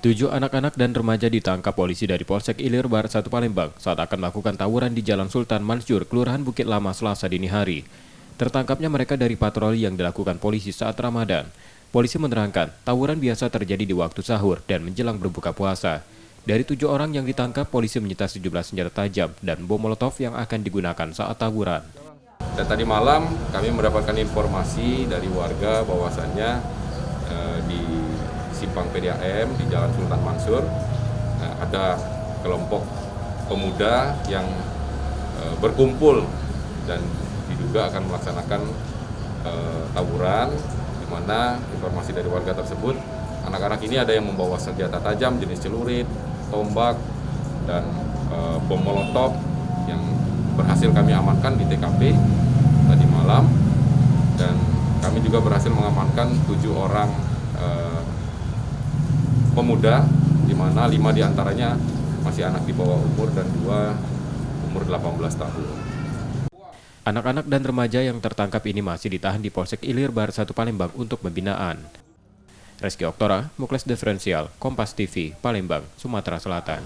7 anak-anak dan remaja ditangkap polisi dari Polsek Ilir Barat 1 Palembang saat akan melakukan tawuran di Jalan Sultan Mansur, Kelurahan Bukit Lama, Selasa dini hari. Tertangkapnya mereka dari patroli yang dilakukan polisi saat Ramadan. Polisi menerangkan, tawuran biasa terjadi di waktu sahur dan menjelang berbuka puasa. Dari 7 orang yang ditangkap, polisi menyita sejumlah senjata tajam dan bom molotov yang akan digunakan saat tawuran. Dan tadi malam kami mendapatkan informasi dari warga bahwasannya di Simpang PDAM di Jalan Sultan Mansur ada kelompok pemuda yang berkumpul dan diduga akan melaksanakan tawuran, di mana informasi dari warga tersebut anak-anak ini ada yang membawa senjata tajam jenis celurit, tombak, dan bom molotov yang berhasil kami amankan di TKP tadi malam, dan kami juga berhasil mengamankan 7 orang pemuda, di mana 5 diantaranya masih anak di bawah umur dan 2 umur 18 tahun. Anak-anak dan remaja yang tertangkap ini masih ditahan di Polsek Ilir Barat 1 Palembang untuk pembinaan. Reski Oktora, Mukles Diferensial, Kompas TV, Palembang, Sumatera Selatan.